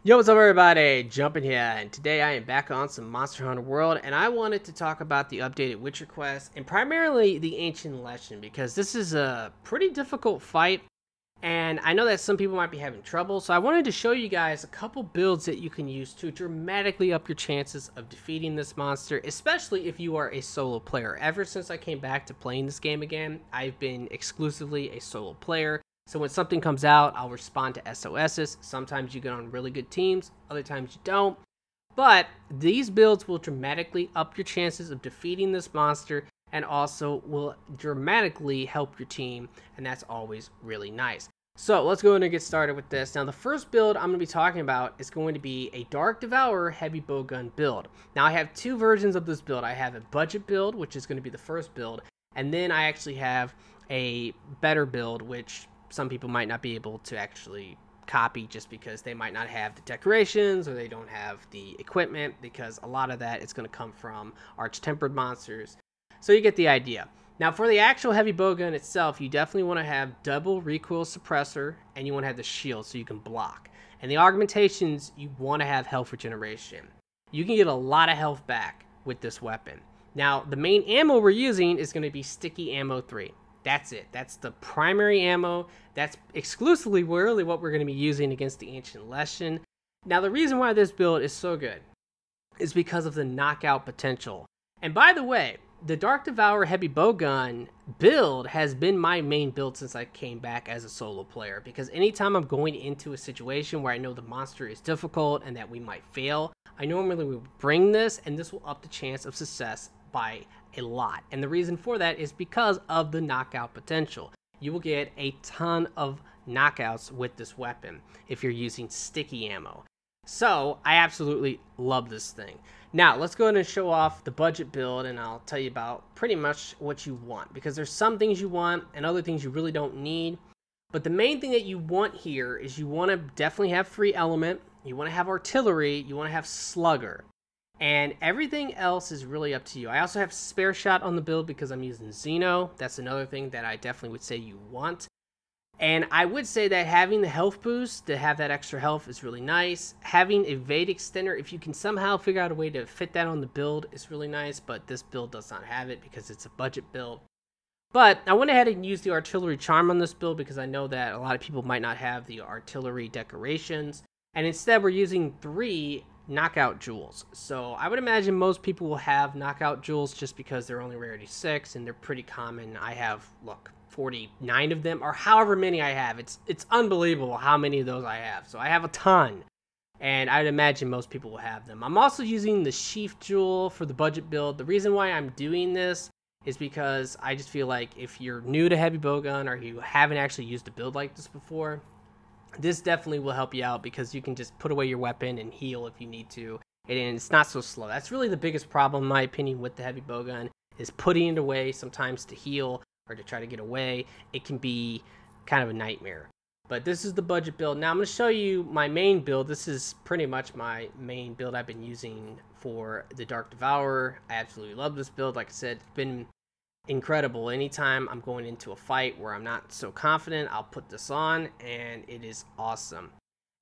Yo, what's up everybody? Jumping here, and today I am back on some Monster Hunter World, and I wanted to talk about the updated Witcher quest, and primarily the Ancient Leshen, because this is a pretty difficult fight, and I know that some people might be having trouble, so I wanted to show you guys a couple builds that you can use to dramatically up your chances of defeating this monster, especially if you are a solo player. Ever since I came back to playing this game again, I've been exclusively a solo player. So when something comes out, I'll respond to SOSs. Sometimes you get on really good teams, other times you don't. But these builds will dramatically up your chances of defeating this monster and also will dramatically help your team, and that's always really nice. So let's go ahead and get started with this. Now the first build I'm going to be talking about is going to be a Dark Devourer heavy bowgun build. Now I have two versions of this build. I have a budget build, which is going to be the first build, and then I actually have a better build, which some people might not be able to actually copy just because they might not have the decorations or they don't have the equipment, because a lot of that is going to come from arch-tempered monsters. So you get the idea. Now for the actual heavy bowgun itself, you definitely want to have double recoil suppressor, and you want to have the shield so you can block. And the augmentations, you want to have health regeneration. You can get a lot of health back with this weapon. Now the main ammo we're using is going to be sticky ammo 3. That's it. That's the primary ammo. That's exclusively really what we're going to be using against the Ancient Leshen. Now, the reason why this build is so good is because of the knockout potential. And by the way, the Dark Devourer heavy bowgun build has been my main build since I came back as a solo player, because anytime I'm going into a situation where I know the monster is difficult and that we might fail, I normally will bring this, and this will up the chance of success by a lot. And the reason for that is because of the knockout potential. You will get a ton of knockouts with this weapon if you're using sticky ammo. So I absolutely love this thing. Now let's go ahead and show off the budget build, and I'll tell you about pretty much what you want, because there's some things you want and other things you really don't need. But the main thing that you want here is you want to definitely have free element, you want to have artillery, you want to have slugger. And everything else is really up to you. I also have spare shot on the build because I'm using Xeno. That's another thing that I definitely would say you want. And I would say that having the health boost to have that extra health is really nice. Having evade extender, if you can somehow figure out a way to fit that on the build, is really nice. But this build does not have it because it's a budget build. But I went ahead and used the artillery charm on this build because I know that a lot of people might not have the artillery decorations. And instead we're using 3 knockout jewels. So I would imagine most people will have knockout jewels just because they're only rarity 6 and they're pretty common. I have, look, 49 of them, or however many I have. It's unbelievable how many of those I have. So I have a ton, and I would imagine most people will have them. I'm also using the sheath jewel for the budget build. The reason why I'm doing this is because I just feel like if you're new to heavy bowgun or you haven't actually used a build like this before, this definitely will help you out, because you can just put away your weapon and heal if you need to, and it's not so slow. That's really the biggest problem, in my opinion, with the heavy bowgun, is putting it away sometimes to heal or to try to get away. It can be kind of a nightmare. But this is the budget build. Now I'm going to show you my main build. This is pretty much my main build I've been using for the Dark Devourer. I absolutely love this build. Like I said, it's been incredible. Anytime I'm going into a fight where I'm not so confident, I'll put this on, and it is awesome.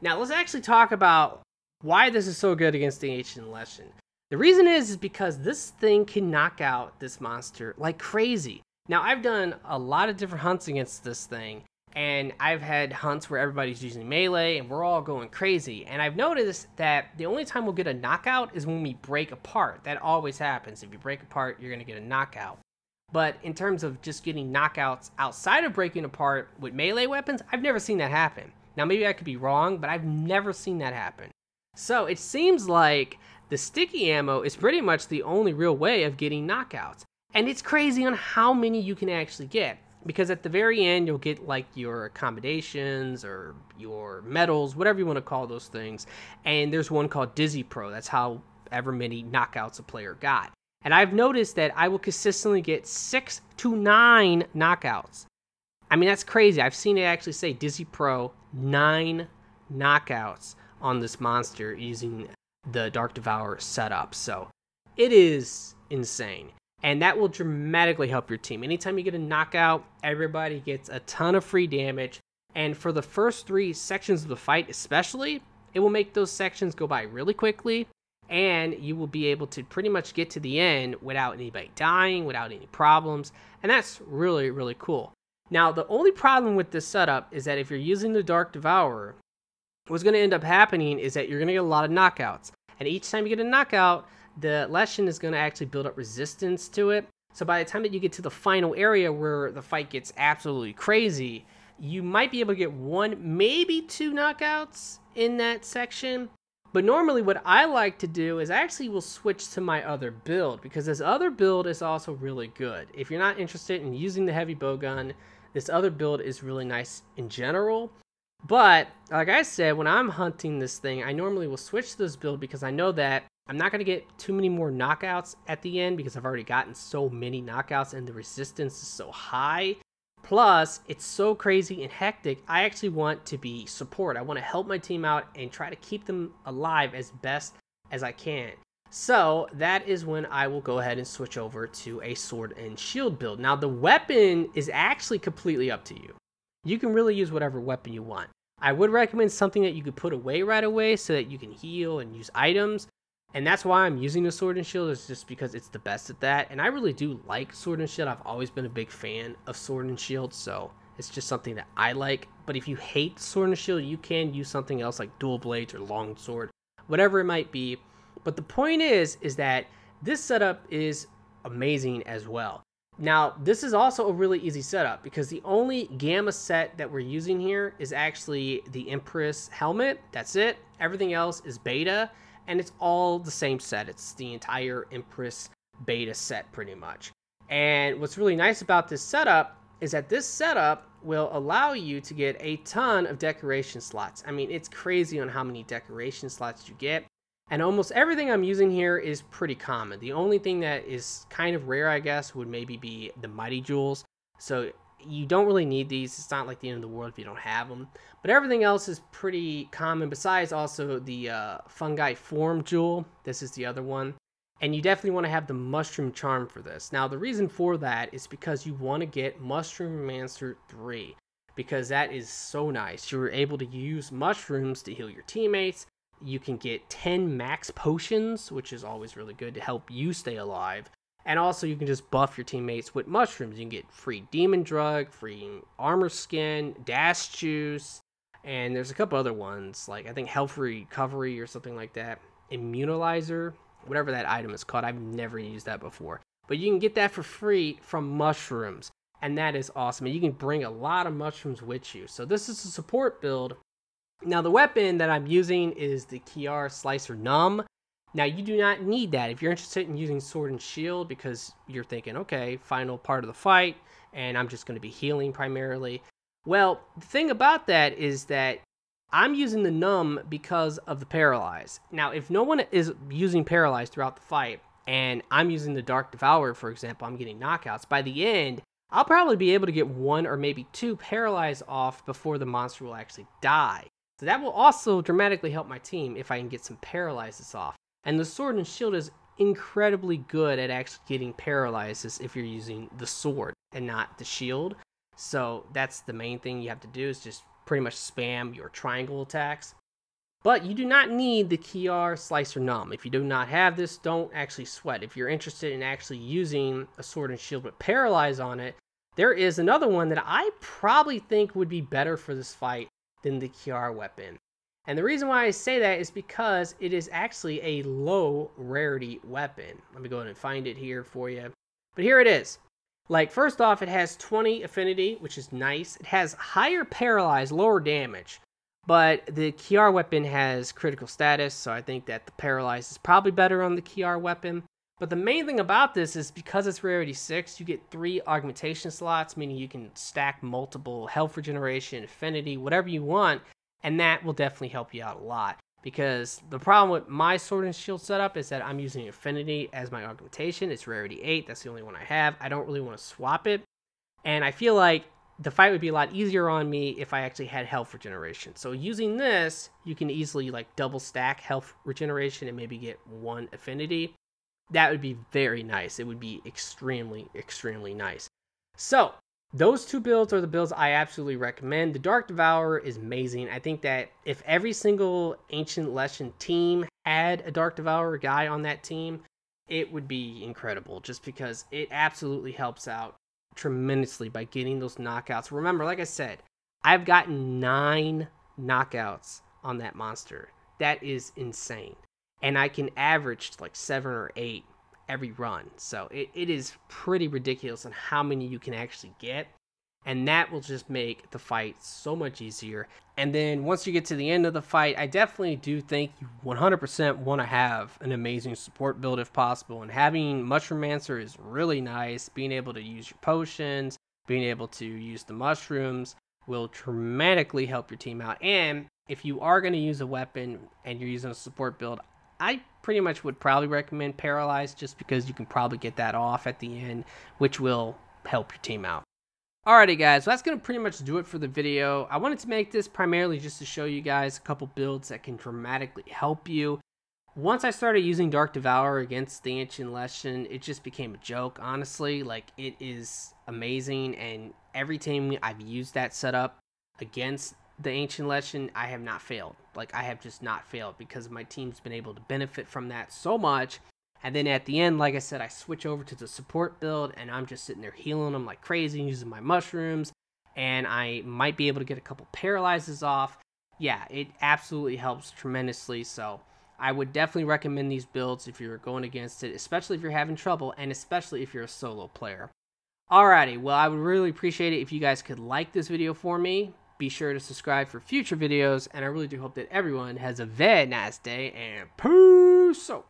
Now let's actually talk about why this is so good against the Ancient Leshen. The reason is because this thing can knock out this monster like crazy. Now I've done a lot of different hunts against this thing, and I've had hunts where everybody's using melee and we're all going crazy, and I've noticed that the only time we'll get a knockout is when we break apart. That always happens. If you break apart, you're going to get a knockout. But in terms of just getting knockouts outside of breaking apart with melee weapons, I've never seen that happen. Now maybe I could be wrong, but I've never seen that happen. So it seems like the sticky ammo is pretty much the only real way of getting knockouts. And it's crazy on how many you can actually get, because at the very end you'll get like your accommodations or your medals, whatever you want to call those things. And there's one called Dizzy Pro. That's however many knockouts a player got. And I've noticed that I will consistently get 6 to 9 knockouts. I mean, that's crazy. I've seen it actually say Dizzy Pro 9 knockouts on this monster using the Dark Devourer setup. So it is insane. And that will dramatically help your team. Anytime you get a knockout, everybody gets a ton of free damage. And for the first 3 sections of the fight especially, it will make those sections go by really quickly, and you will be able to pretty much get to the end without anybody dying, without any problems, and that's really, really cool. Now, the only problem with this setup is that if you're using the Dark Devourer, what's going to end up happening is that you're going to get a lot of knockouts, and each time you get a knockout, the Leshen is going to actually build up resistance to it. So by the time that you get to the final area where the fight gets absolutely crazy, you might be able to get 1, maybe 2 knockouts in that section. But normally what I like to do is I actually will switch to my other build, because this other build is also really good. If you're not interested in using the heavy bowgun, this other build is really nice in general. But like I said, when I'm hunting this thing, I normally will switch to this build because I know that I'm not going to get too many more knockouts at the end, because I've already gotten so many knockouts and the resistance is so high. Plus, it's so crazy and hectic, I actually want to be support. I want to help my team out and try to keep them alive as best as I can. So that is when I will go ahead and switch over to a sword and shield build. Now, the weapon is actually completely up to you. You can really use whatever weapon you want. I would recommend something that you could put away right away so that you can heal and use items. And that's why I'm using the sword and shield, is just because it's the best at that. And I really do like sword and shield. I've always been a big fan of sword and shield, so it's just something that I like. But if you hate sword and shield, you can use something else like dual blades or long sword, whatever it might be. But the point is that this setup is amazing as well. Now, this is also a really easy setup because the only gamma set that we're using here is actually the Empress helmet. That's it. Everything else is beta. And it's all the same set. It's the entire Empress beta set pretty much. And what's really nice about this setup is that this setup will allow you to get a ton of decoration slots. I mean, it's crazy on how many decoration slots you get. And almost everything I'm using here is pretty common. The only thing that is kind of rare, I guess, would maybe be the Mighty Jewels. So you don't really need these. It's not like the end of the world if you don't have them. But everything else is pretty common, besides also the Fungi Form Jewel. This is the other one. And you definitely want to have the Mushroom Charm for this. Now, the reason for that is because you want to get Mushroom Mancer 3. Because that is so nice. You're able to use mushrooms to heal your teammates. You can get 10 max potions, which is always really good to help you stay alive. And also, you can just buff your teammates with mushrooms. You can get free Demon Drug, free Armor Skin, Dash Juice, and there's a couple other ones, like I think Health Recovery or something like that. Immunalizer, whatever that item is called. I've never used that before. But you can get that for free from mushrooms, and that is awesome. And you can bring a lot of mushrooms with you. So this is a support build. Now, the weapon that I'm using is the Kiar Slicer Numb. Now, you do not need that if you're interested in using sword and shield, because you're thinking, okay, final part of the fight, and I'm just going to be healing primarily. Well, the thing about that is that I'm using the numb because of the paralyze. Now, if no one is using paralyze throughout the fight, and I'm using the Dark Devourer, for example, I'm getting knockouts, by the end, I'll probably be able to get 1 or maybe 2 paralyze off before the monster will actually die. So that will also dramatically help my team if I can get some paralyzes off. And the sword and shield is incredibly good at actually getting paralyzes if you're using the sword and not the shield. So that's the main thing you have to do, is just pretty much spam your triangle attacks. But you do not need the Kiar Slicer Numb. If you do not have this, don't actually sweat. If you're interested in actually using a sword and shield with paralyze on it, there is another one that I probably think would be better for this fight than the Kiar weapon. And the reason why I say that is because it is actually a low rarity weapon. Let me go ahead and find it here for you. But here it is. Like, first off, it has 20 affinity, which is nice. It has higher paralyze, lower damage. But the Kiar weapon has critical status, so I think that the paralyze is probably better on the Kiar weapon. But the main thing about this is because it's rarity 6, you get 3 augmentation slots, meaning you can stack multiple health regeneration, affinity, whatever you want. And that will definitely help you out a lot, because the problem with my sword and shield setup is that I'm using affinity as my augmentation. It's rarity 8. That's the only one I have. I don't really want to swap it. And I feel like the fight would be a lot easier on me if I actually had health regeneration. So using this, you can easily like double stack health regeneration and maybe get 1 affinity. That would be very nice. It would be extremely, extremely nice. So Those two builds are the builds I absolutely recommend. The Dark Devourer is amazing. I think that if every single Ancient Leshen team had a Dark Devourer guy on that team, it would be incredible, just because it absolutely helps out tremendously by getting those knockouts. Remember, like I said, I've gotten 9 knockouts on that monster. That is insane. And I can average like 7 or 8 every run. So it is pretty ridiculous on how many you can actually get. And that will just make the fight so much easier. And then once you get to the end of the fight, I definitely do think you 100% want to have an amazing support build if possible. And having Mushroom-mancer is really nice. Being able to use your potions, being able to use the mushrooms will dramatically help your team out. And if you are going to use a weapon and you're using a support build, I pretty much would probably recommend Paralyze, just because you can probably get that off at the end, which will help your team out. Alrighty guys, so that's going to pretty much do it for the video. I wanted to make this primarily just to show you guys a couple builds that can dramatically help you. Once I started using Dark Devourer against the Ancient Leshen, it just became a joke, honestly. Like, it is amazing, and every time I've used that setup against the Ancient Leshen, I have not failed. Like, I have just not failed, because my team's been able to benefit from that so much. And then at the end, like I said, I switch over to the support build, and I'm just sitting there healing them like crazy using my mushrooms, and I might be able to get a couple paralyzes off. Yeah, it absolutely helps tremendously, so I would definitely recommend these builds if you're going against it, especially if you're having trouble, and especially if you're a solo player. Alrighty, well, I would really appreciate it if you guys could like this video for me. Be sure to subscribe for future videos, and I really do hope that everyone has a very nice day, and peace out.